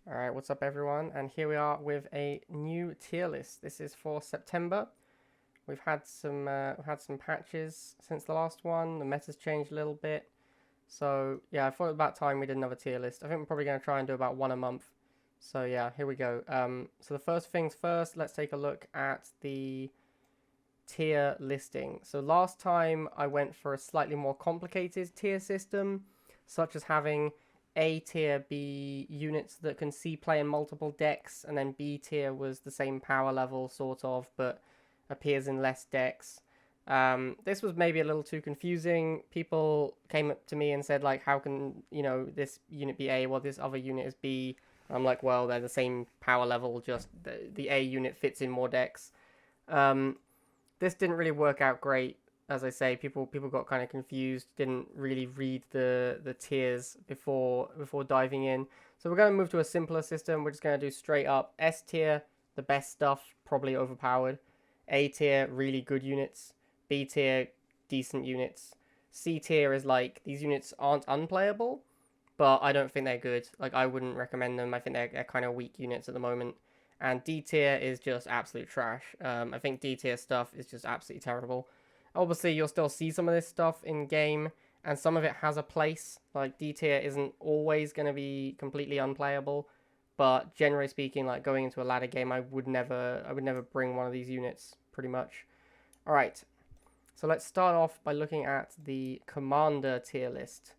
Alright, what's up everyone? And here we are with a new tier list. This is for September. We've had some patches since the last one. The meta's changed a little bit. So yeah, I thought it was about time we did another tier list. I think we're probably going to try and do about one a month. So yeah, here we go. So the first things first, let's take a look at the tier listing. So last time I went for a slightly more complicated tier system, such as having A tier be units that can see play in multiple decks, and then B tier was the same power level, sort of, but appears in less decks. This was maybe a little too confusing. People came up to me and said, like, how can, this unit be A while this other unit is B? I'm like, well, they're the same power level, just the A unit fits in more decks. This didn't really work out great. As I say, people got kind of confused, didn't really read the tiers before diving in. So we're going to move to a simpler system. We're just going to do straight up S tier, the best stuff, probably overpowered. A tier, really good units. B tier, decent units. C tier is like, these units aren't unplayable, but I don't think they're good. Like, I wouldn't recommend them. I think they're kind of weak units at the moment. And D tier is just absolute trash. I think D tier stuff is just absolutely terrible. Obviously, you'll still see some of this stuff in game, and some of it has a place. Like, D tier isn't always going to be completely unplayable, but generally speaking, like going into a ladder game, I would never bring one of these units, pretty much. All right, so let's start off by looking at the commander tier list.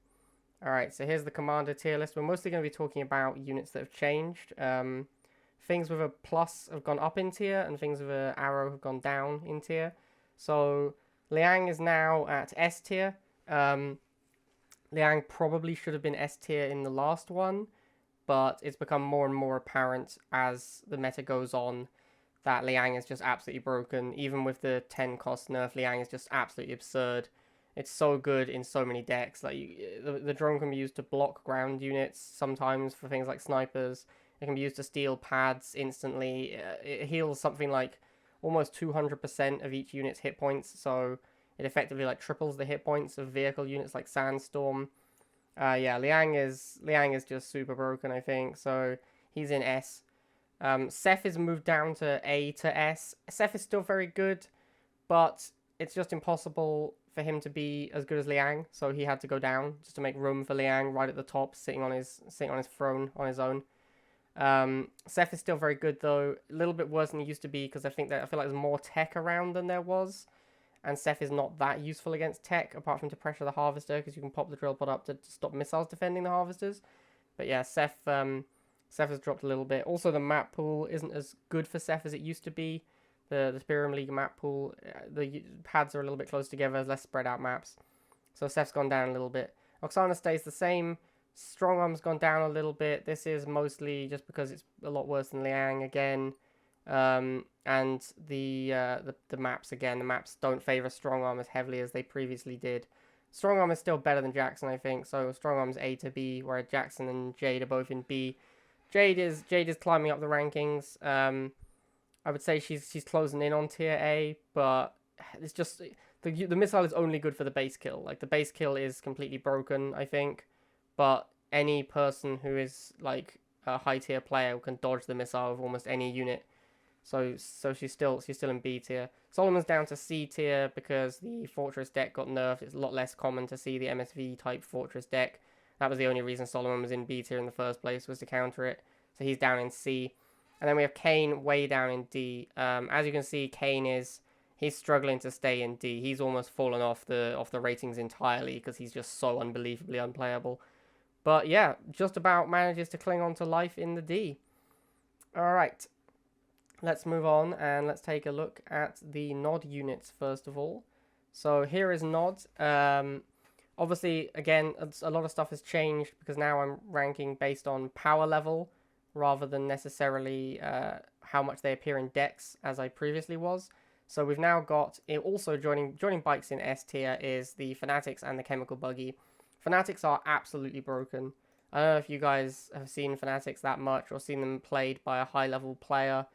All right, so here's the commander tier list. We're mostly going to be talking about units that have changed. Things with a plus have gone up in tier, and things with an arrow have gone down in tier. So Liang is now at S tier. Liang probably should have been S tier in the last one, but it's become more and more apparent as the meta goes on that Liang is just absolutely broken. Even with the 10 cost nerf, Liang is just absolutely absurd. It's so good in so many decks. Like the drone can be used to block ground units sometimes for things like snipers. It can be used to steal pads instantly. It heals something like almost 200% of each unit's hit points, so it effectively like triples the hit points of vehicle units like Sandstorm. Yeah, Liang is just super broken, I think. So he's in S. Seth is moved down to A to S. Seth is still very good, but it's just impossible for him to be as good as Liang. So he had to go down just to make room for Liang right at the top, sitting on his throne on his own. Seth is still very good though, a little bit worse than he used to be because I feel like there's more tech around than there was, and Seth is not that useful against tech apart from to pressure the harvester because you can pop the drill pod up to stop missiles defending the harvesters. But yeah, Seth has dropped a little bit. Also, the map pool isn't as good for Seth as it used to be. The Spirium League map pool, the pads are a little bit close together, less spread out maps, so Seth's gone down a little bit. Oksana stays the same. Strong Arm's gone down a little bit. This is mostly just because it's a lot worse than Liang again. And the maps again. The maps don't favor Strong Arm as heavily as they previously did. Strong Arm is still better than Jackson, I think. So Strong Arm's A to B, whereas Jackson and Jade are both in B. Jade is climbing up the rankings. I would say she's closing in on tier A, but it's just the missile is only good for the base kill. Like the base kill is completely broken, I think. But any person who is like a high tier player can dodge the missile with almost any unit. So she's still in B tier. Solomon's down to C tier because the Fortress deck got nerfed. It's a lot less common to see the MSV type Fortress deck. That was the only reason Solomon was in B tier in the first place, was to counter it. So he's down in C. And then we have Kane way down in D. As you can see, he's struggling to stay in D. He's almost fallen off the ratings entirely because he's just so unbelievably unplayable. But yeah, just about manages to cling on to life in the D. Alright, let's move on and let's take a look at the Nod units first of all. So here is Nod. Obviously, again, a lot of stuff has changed because now I'm ranking based on power level rather than necessarily how much they appear in decks as I previously was. So we've now got, also joining bikes in S tier is the Fanatics and the Chemical Buggy. Fanatics are absolutely broken. I don't know if you guys have seen Fanatics that much or seen them played by a high-level player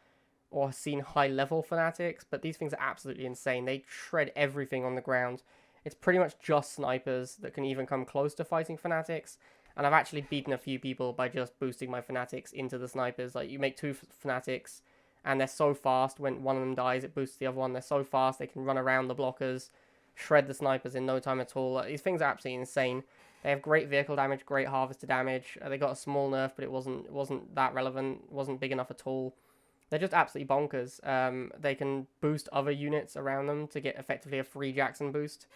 or seen high-level Fanatics, but these things are absolutely insane. They shred everything on the ground. It's pretty much just snipers that can even come close to fighting Fanatics, And I've actually beaten a few people by just boosting my fanatics into the snipers. Like, you make two fanatics, and they're so fast. When one of them dies, it boosts the other one. They're so fast, they can run around the blockers, shred the snipers in no time at all. Like, these things are absolutely insane. They have great vehicle damage, great harvester damage. They got a small nerf, but it wasn't that relevant. It wasn't big enough at all. They're just absolutely bonkers. They can boost other units around them to get effectively a free Jackson boost,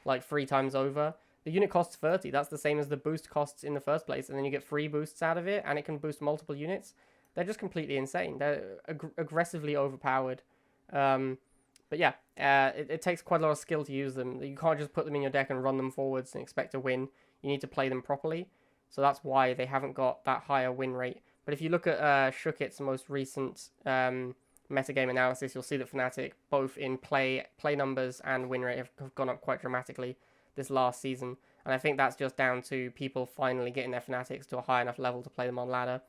like 3 times over. The unit costs 30. That's the same as the boost costs in the first place, and then you get free boosts out of it, and it can boost multiple units. They're just completely insane. They're aggressively overpowered. But yeah, it takes quite a lot of skill to use them. You can't just put them in your deck and run them forwards and expect to win. You need to play them properly. So that's why they haven't got that higher win rate. But if you look at Shookit's most recent metagame analysis, you'll see that Fnatic, both in play numbers and win rate, have gone up quite dramatically this last season. And I think that's just down to people finally getting their Fnatics to a high enough level to play them on ladder.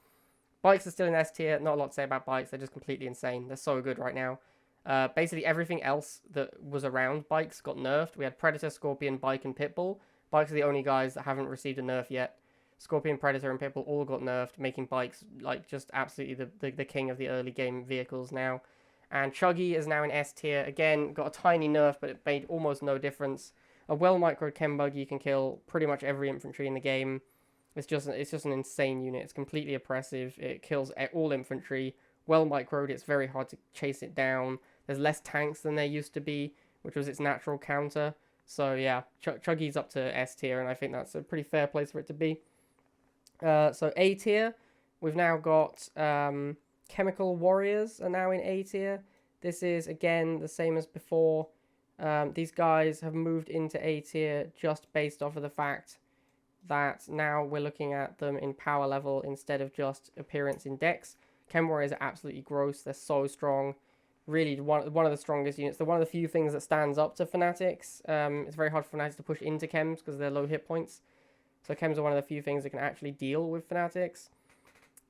Bikes are still in S tier. Not a lot to say about bikes. They're just completely insane. They're so good right now. Basically, everything else that was around bikes got nerfed. We had Predator, Scorpion, Bike, and Pitbull. Bikes are the only guys that haven't received a nerf yet. Scorpion, Predator, and Pitbull all got nerfed, making bikes like just absolutely the king of the early game vehicles now. And Chuggy is now in S tier. Again, got a tiny nerf, but it made almost no difference. A well-microed chem buggy can kill pretty much every infantry in the game. It's just an insane unit. It's completely oppressive. It kills all infantry. Well-microed, it's very hard to chase it down. There's less tanks than there used to be, which was its natural counter. So yeah, Chuggy's up to S tier, and I think that's a pretty fair place for it to be. So A tier, we've now got Chemical Warriors are now in A tier. This is, again, the same as before. These guys have moved into A tier just based off of the fact that now we're looking at them in power level instead of just appearance in decks. Chem Warriors are absolutely gross. They're so strong. Really one of the strongest units. They're one of the few things that stands up to Fanatics. It's very hard for Fanatics to push into Chems because they're low hit points. So Chems are one of the few things that can actually deal with Fanatics.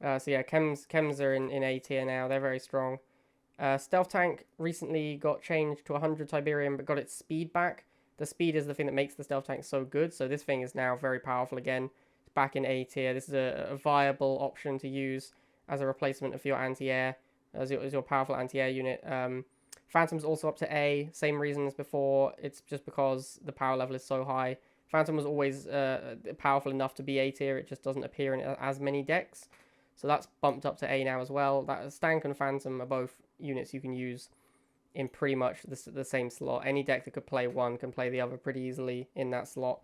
So yeah, Chems are in A tier now. They're very strong. Stealth Tank recently got changed to 100 Tiberium, but got its speed back. The speed is the thing that makes the Stealth Tank so good. So this thing is now very powerful again. It's back in A tier. This is a viable option to use as a replacement for your anti-air, as your powerful anti-air unit. Phantom's also up to A. Same reason as before. It's just because the power level is so high. Phantom was always powerful enough to be A tier. It just doesn't appear in as many decks. So that's bumped up to A now as well. Stank and Phantom are both units you can use in pretty much the same slot. Any deck that could play one can play the other pretty easily in that slot.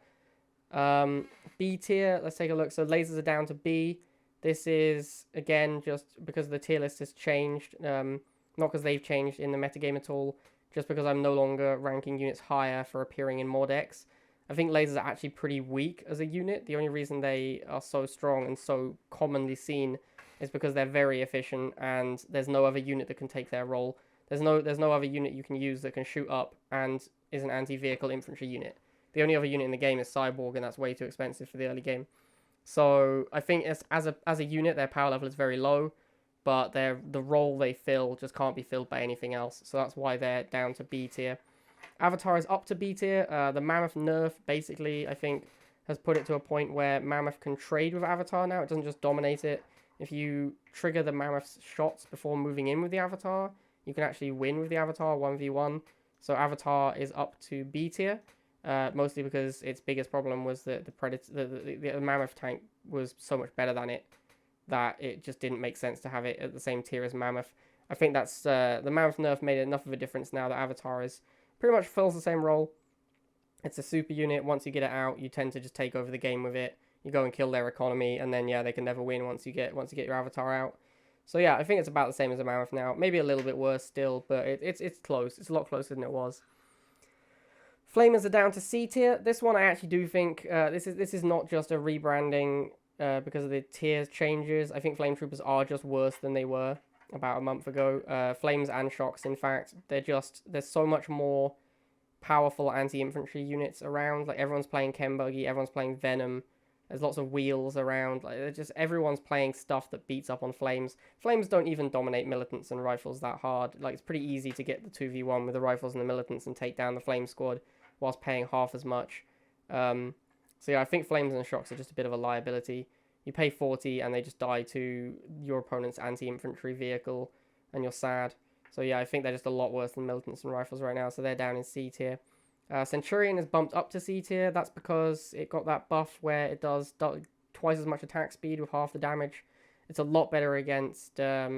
B tier, let's take a look. So lasers are down to B. This is, again, just because the tier list has changed. Not because they've changed in the metagame at all. Just because I'm no longer ranking units higher for appearing in more decks. I think lasers are actually pretty weak as a unit. The only reason they are so strong and so commonly seen is because they're very efficient and there's no other unit that can take their role. There's no other unit you can use that can shoot up and is an anti-vehicle infantry unit. The only other unit in the game is Cyborg, and that's way too expensive for the early game. So I think as a unit, their power level is very low, but the role they fill just can't be filled by anything else. So that's why they're down to B tier. Avatar is up to B tier. The Mammoth nerf, basically, I think, has put it to a point where Mammoth can trade with Avatar now. It doesn't just dominate it. If you trigger the Mammoth's shots before moving in with the Avatar, you can actually win with the Avatar 1v1. So Avatar is up to B tier, mostly because its biggest problem was that the Mammoth tank was so much better than it that it just didn't make sense to have it at the same tier as Mammoth. I think that's the Mammoth nerf made enough of a difference now that Avatar is pretty much fills the same role. It's a super unit. Once you get it out, you tend to just take over the game with it. You go and kill their economy, and then yeah, they can never win once you get your Avatar out. So yeah, I think it's about the same as a Mammoth now. Maybe a little bit worse still, but it's close. It's a lot closer than it was. Flamers are down to C tier. This one I actually do think this is not just a rebranding because of the tier changes. I think Flame Troopers are just worse than they were about a month ago. Flames and Shocks, in fact, there's so much more powerful anti-infantry units around. Like, everyone's playing Chem Buggy, everyone's playing Venom. There's lots of wheels around. Like, everyone's playing stuff that beats up on Flames. Flames don't even dominate militants and rifles that hard. Like, it's pretty easy to get the 2v1 with the rifles and the militants and take down the Flame squad whilst paying half as much. So So yeah, I think Flames and Shocks are just a bit of a liability. You pay 40 and they just die to your opponent's anti-infantry vehicle, and you're sad. So yeah, I think they're just a lot worse than Militants and Rifles right now, so they're down in C tier. Centurion is bumped up to C tier. That's because it got that buff where it does twice as much attack speed with half the damage. It's a lot better against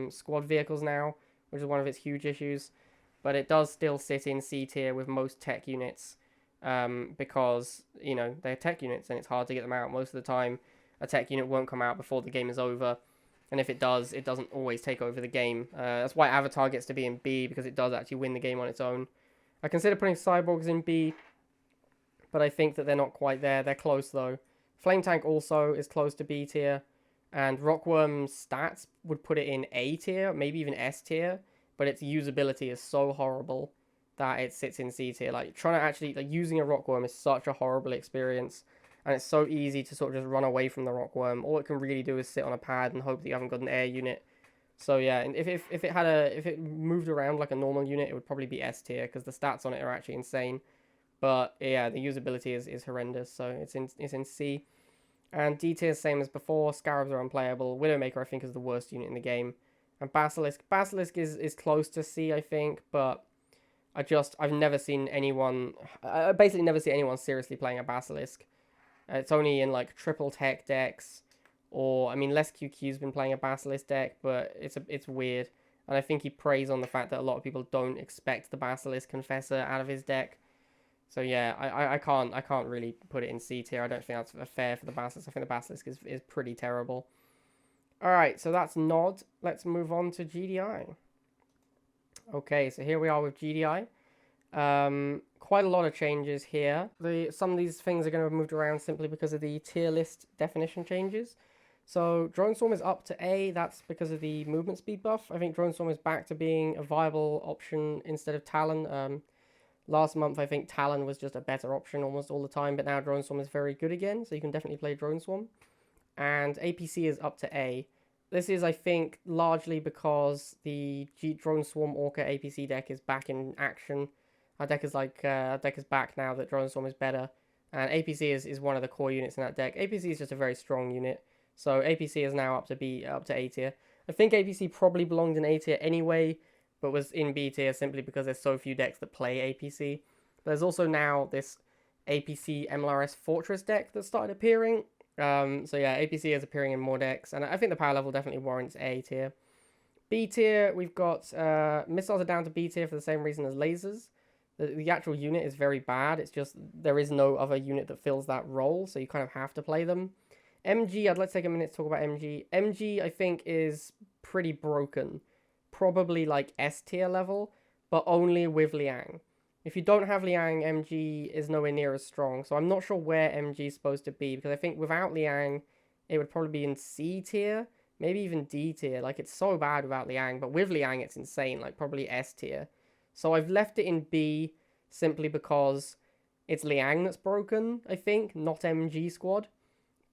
squad vehicles now, which is one of its huge issues. But it does still sit in C tier with most tech units, because, you know, they're tech units and it's hard to get them out. Most of the time, a tech unit won't come out before the game is over. And if it does, it doesn't always take over the game. That's why Avatar gets to be in B, because it does actually win the game on its own. I consider putting Cyborgs in B, but I think that they're not quite there. They're close, though. Flame Tank also is close to B tier. And Rockworm's stats would put it in A tier, maybe even S tier. But its usability is so horrible that it sits in C tier. Like, trying to actually, like, using a Rockworm is such a horrible experience. And it's so easy to sort of just run away from the Rockworm. All it can really do is sit on a pad and hope that you haven't got an air unit. So yeah, and if it moved around like a normal unit, it would probably be S tier, because the stats on it are actually insane. But yeah, the usability is horrendous, so it's in C. And D tier, same as before. Scarabs are unplayable. Widowmaker, I think, is the worst unit in the game. And Basilisk is close to C, I think, but I've never seen anyone. I basically never see anyone seriously playing a Basilisk. It's only in like triple tech decks, or I mean, Les QQ's been playing a Basilisk deck, but it's weird. And I think he preys on the fact that a lot of people don't expect the Basilisk Confessor out of his deck. So yeah, I can't really put it in C tier. I don't think that's fair for the Basilisk. I think the Basilisk is pretty terrible. Alright, so that's Nod. Let's move on to GDI. Okay, so here we are with GDI. Quite a lot of changes here. Some of these things are going to be moved around simply because of the tier list definition changes. So Drone Swarm is up to A. That's because of the movement speed buff. I think Drone Swarm is back to being a viable option instead of Talon. Last month, I think Talon was just a better option almost all the time, but now Drone Swarm is very good again, so you can definitely play Drone Swarm. And APC is up to A. This is, I think, largely because the Drone Swarm Orca APC deck is back in action. Our deck is back now that Drone Swarm is better, and APC is one of the core units in that deck. APC is just a very strong unit, so APC is now up to A tier. I think APC probably belonged in A tier anyway, but was in B tier simply because there's so few decks that play APC. But there's also now this APC MLRS Fortress deck that started appearing. So yeah, APC is appearing in more decks, and I think the power level definitely warrants A tier. B tier, we've got missiles are down to B tier for the same reason as lasers. The actual unit is very bad. It's just there is no other unit that fills that role, so you kind of have to play them. MG, I'd like to take a minute to talk about MG. MG, I think, is pretty broken. Probably like S tier level, but only with Liang. If you don't have Liang, MG is nowhere near as strong. So I'm not sure where MG is supposed to be, because I think without Liang, it would probably be in C tier, maybe even D tier. Like, it's so bad without Liang, but with Liang, it's insane. Like, probably S tier. So I've left it in B simply because it's Liang that's broken, I think, not MG squad.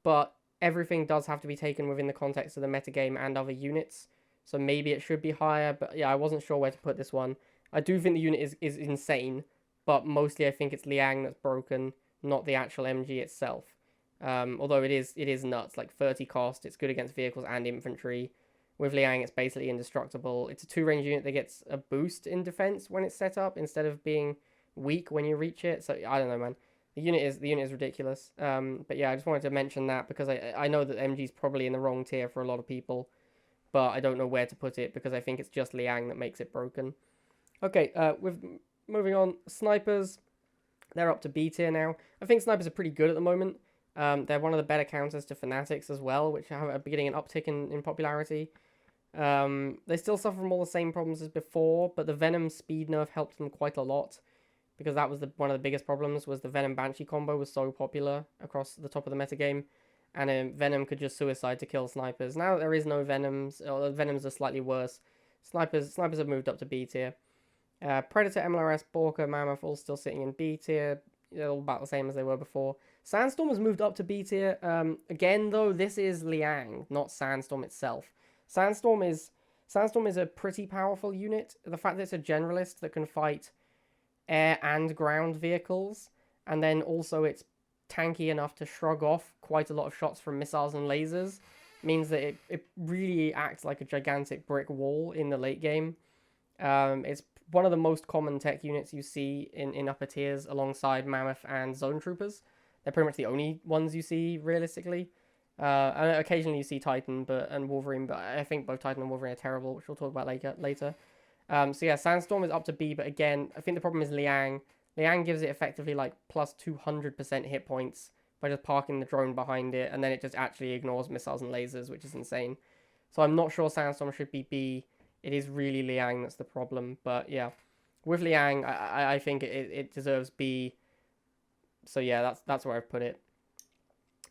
But everything does have to be taken within the context of the metagame and other units. So maybe it should be higher, but yeah, I wasn't sure where to put this one. I do think the unit is insane, but mostly I think it's Liang that's broken, not the actual MG itself. Although it is nuts, like 30 cost, it's good against vehicles and infantry. With Liang, it's basically indestructible. It's a 2-range unit that gets a boost in defense when it's set up, instead of being weak when you reach it. So I don't know, man. The unit is ridiculous. But yeah, I just wanted to mention that because I know that MG's probably in the wrong tier for a lot of people, but I don't know where to put it because I think it's just Liang that makes it broken. Okay, with moving on, snipers, they're up to B tier now. I think snipers are pretty good at the moment. They're one of the better counters to fanatics as well, which are getting an uptick in popularity. They still suffer from all the same problems as before, but the Venom speed nerf helped them quite a lot, because that was one of the biggest problems, was the Venom Banshee combo was so popular across the top of the metagame, and Venom could just suicide to kill snipers. Now that there is no Venoms, or the Venoms are slightly worse, snipers have moved up to B tier. Predator, MLRS, Borka, Mammoth all still sitting in B tier. They're all about the same as they were before. Sandstorm has moved up to B tier. Again, though, this is Liang, not Sandstorm itself. Sandstorm is a pretty powerful unit. The fact that it's a generalist that can fight air and ground vehicles, and then also it's tanky enough to shrug off quite a lot of shots from missiles and lasers. Means that it really acts like a gigantic brick wall in the late game. It's one of the most common tech units you see in upper tiers alongside Mammoth and Zone Troopers. They're pretty much the only ones you see realistically. And occasionally you see Titan and Wolverine, but I think both Titan and Wolverine are terrible, which we'll talk about later. So yeah, Sandstorm is up to B, but again, I think the problem is Liang. Liang gives it effectively like plus 200% hit points by just parking the drone behind it, and then it just actually ignores missiles and lasers, which is insane. So I'm not sure Sandstorm should be B. It is really Liang that's the problem, but yeah. With Liang, I think it deserves B. So yeah, that's where I've put it.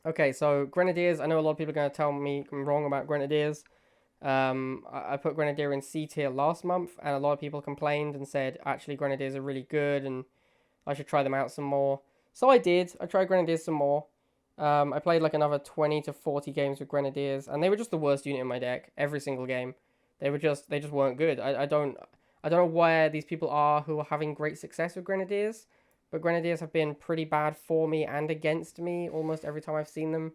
Okay, so Grenadiers. I know a lot of people are going to tell me I'm wrong about Grenadiers. I put Grenadier in C tier last month, and a lot of people complained and said, actually, Grenadiers are really good, and I should try them out some more. So I did. I tried Grenadiers some more. I played like another 20 to 40 games with Grenadiers, and they were just the worst unit in my deck every single game. They just weren't good. I don't know where these people are who are having great success with Grenadiers, but Grenadiers have been pretty bad for me and against me almost every time I've seen them.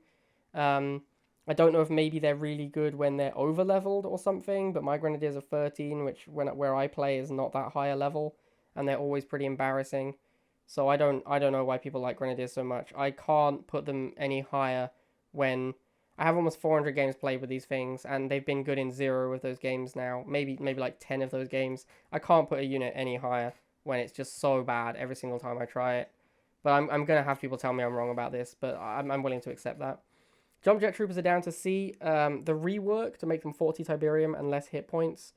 I don't know if maybe they're really good when they're over leveled or something, but my Grenadiers are 13, which where I play is not that high a level, and they're always pretty embarrassing. So I don't know why people like Grenadiers so much. I can't put them any higher when I have almost 400 games played with these things, and they've been good in 0 of those games now. Maybe like 10 of those games. I can't put a unit any higher when it's just so bad every single time I try it. But I'm gonna have people tell me I'm wrong about this, but I'm willing to accept that. Jump Jet Troopers are down to C. The rework to make them 40 Tiberium and less hit points,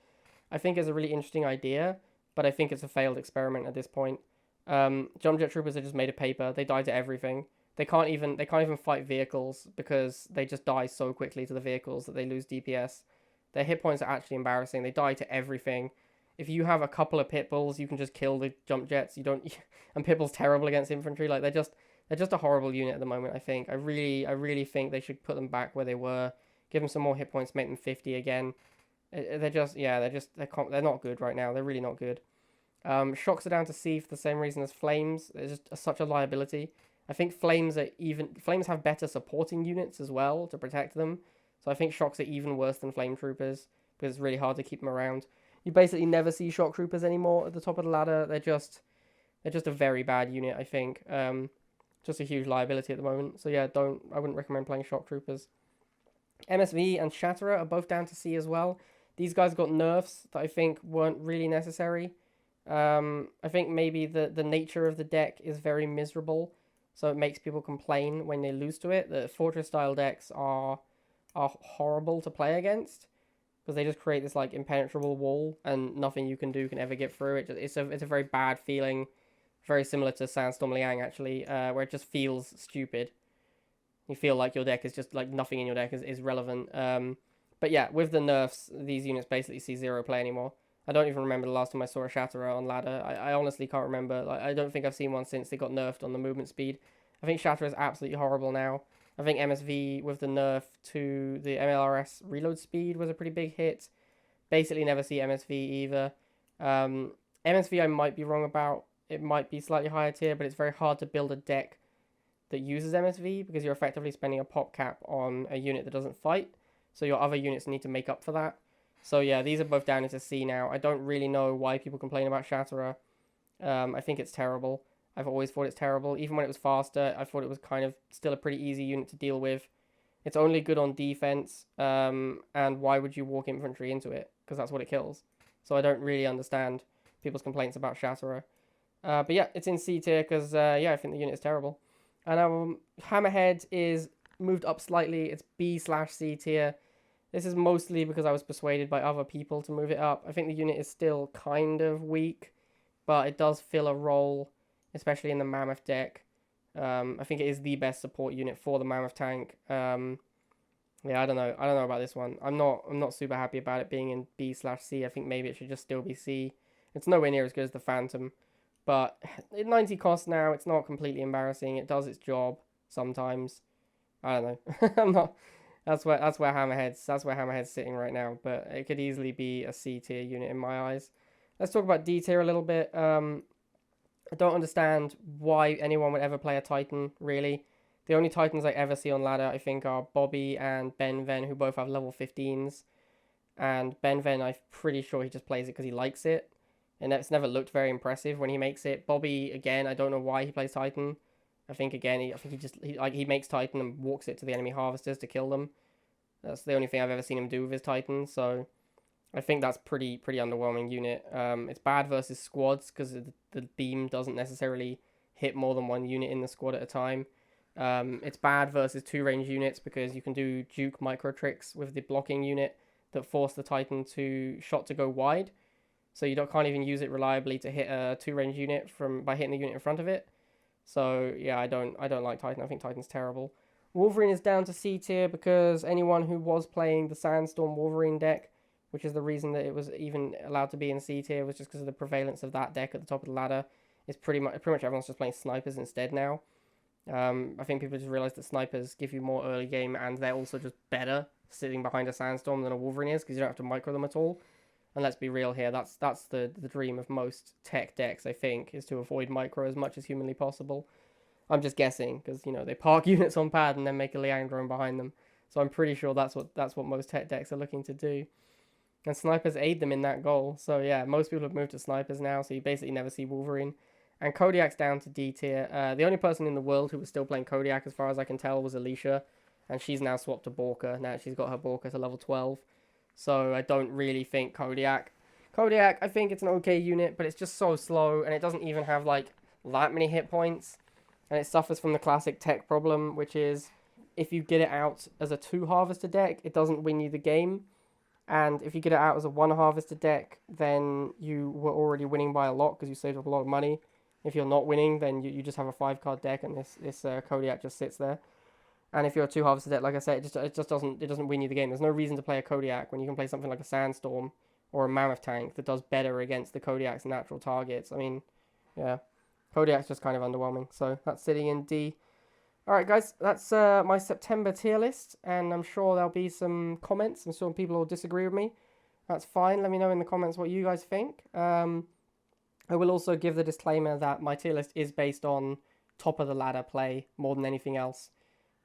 I think is a really interesting idea, but I think it's a failed experiment at this point. Jump Jet Troopers are just made of paper. They die to everything. They can't even fight vehicles because they just die so quickly to the vehicles that they lose DPS. Their hit points are actually embarrassing. They die to everything. If you have a couple of pit bulls, you can just kill the jump jets. You don't, and pit bulls terrible against infantry. Like they're just a horrible unit at the moment. I think I really think they should put them back where they were. Give them some more hit points, make them 50 again. They're not good right now. They're really not good. Shocks are down to C for the same reason as Flames. They're just such a liability. I think Flames have better supporting units as well to protect them. So I think Shocks are even worse than Flame Troopers because it's really hard to keep them around. You basically never see Shock Troopers anymore at the top of the ladder. They're just a very bad unit, I think. Just a huge liability at the moment. So yeah, I wouldn't recommend playing Shock Troopers. MSV and Shatterer are both down to C as well. These guys got nerfs that I think weren't really necessary. I think maybe the nature of the deck is very miserable, so it makes people complain when they lose to it. The Fortress style decks are horrible to play against because they just create this like impenetrable wall and nothing you can do can ever get through it. It's a very bad feeling, very similar to Sandstorm Liang actually, where it just feels stupid. You feel like your deck is just like nothing in your deck is relevant. But yeah, with the nerfs, these units basically see 0 play anymore. I don't even remember the last time I saw a Shatterer on ladder. I honestly can't remember. Like, I don't think I've seen one since they got nerfed on the movement speed. I think Shatterer is absolutely horrible now. I think MSV with the nerf to the MLRS reload speed was a pretty big hit. Basically never see MSV either. MSV I might be wrong about. It might be slightly higher tier, but it's very hard to build a deck that uses MSV because you're effectively spending a pop cap on a unit that doesn't fight. So your other units need to make up for that. So yeah, these are both down into C now. I don't really know why people complain about Shatterer. I think it's terrible. I've always thought it's terrible. Even when it was faster, I thought it was kind of still a pretty easy unit to deal with. It's only good on defense, and why would you walk infantry into it? Because that's what it kills. So I don't really understand people's complaints about Shatterer. But yeah, it's in C tier because, yeah, I think the unit is terrible. And Hammerhead is moved up slightly. It's B/C tier. This is mostly because I was persuaded by other people to move it up. I think the unit is still kind of weak, but it does fill a role, especially in the Mammoth deck. I think it is the best support unit for the Mammoth tank. Yeah, I don't know about this one. I'm not super happy about it being in B/C. I think maybe it should just still be C. It's nowhere near as good as the Phantom, but at 90 cost now, it's not completely embarrassing. It does its job sometimes. I don't know. I'm not. That's where Hammerhead's sitting right now, but it could easily be a C tier unit in my eyes. Let's talk about D tier a little bit. I don't understand why anyone would ever play a Titan, really. The only Titans I ever see on ladder, I think, are Bobby and Ben Ven, who both have level 15s. And Ben Ven, I'm pretty sure he just plays it because he likes it. And it's never looked very impressive when he makes it. Bobby, again, I don't know why he plays Titan. I think, again, he makes Titan and walks it to the enemy harvesters to kill them. That's the only thing I've ever seen him do with his Titan. So I think that's pretty underwhelming unit. It's bad versus squads because the beam doesn't necessarily hit more than one unit in the squad at a time. It's bad versus 2-range units because you can do juke micro tricks with the blocking unit that force the Titan to go wide. So you can't even use it reliably to hit a 2-range unit by hitting the unit in front of it. So yeah, I don't like Titan. I think Titan's terrible. Wolverine is down to C tier because anyone who was playing the Sandstorm Wolverine deck, which is the reason that it was even allowed to be in C tier, was just because of the prevalence of that deck at the top of the ladder. It's pretty much everyone's just playing snipers instead now. I think people just realize that snipers give you more early game, and they're also just better sitting behind a Sandstorm than a Wolverine is because you don't have to micro them at all. And let's be real here, that's the dream of most tech decks, I think, is to avoid micro as much as humanly possible. I'm just guessing because they park units on pad and then make a Leandro behind them. So I'm pretty sure that's what most tech decks are looking to do. And snipers aid them in that goal. So yeah, most people have moved to snipers now, so you basically never see Wolverine. And Kodiak's down to D tier. The only person in the world who was still playing Kodiak, as far as I can tell, was Alicia. And she's now swapped to Borka. Now she's got her Borka to level 12. So I don't really think Kodiak, I think it's an okay unit, but it's just so slow. And it doesn't even have, like, that many hit points. And it suffers from the classic tech problem, which is if you get it out as a 2 harvester deck, it doesn't win you the game. And if you get it out as a 1 harvester deck, then you were already winning by a lot because you saved up a lot of money. If you're not winning, then you just have a 5-card deck and this Kodiak just sits there. And if you're a 2 harvester deck, like I said, it doesn't win you the game. There's no reason to play a Kodiak when you can play something like a Sandstorm or a Mammoth Tank that does better against the Kodiak's natural targets. I mean, yeah, Kodiak's just kind of underwhelming. So that's sitting in D. Alright guys, that's my September tier list, and I'm sure there'll be some comments. I'm sure people will disagree with me. That's fine. Let me know in the comments what you guys think. I will also give the disclaimer that my tier list is based on top of the ladder play more than anything else.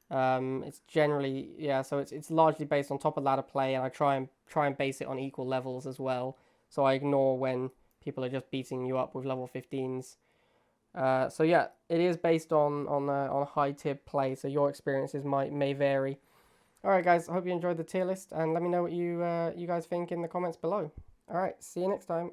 It's generally, yeah, so it's largely based on top of ladder play, and I try and base it on equal levels as well. So I ignore when people are just beating you up with level 15s. So yeah, it is based on high tier play, so your experiences may vary. Alright guys, I hope you enjoyed the tier list, and let me know what you guys think in the comments below. Alright, see you next time.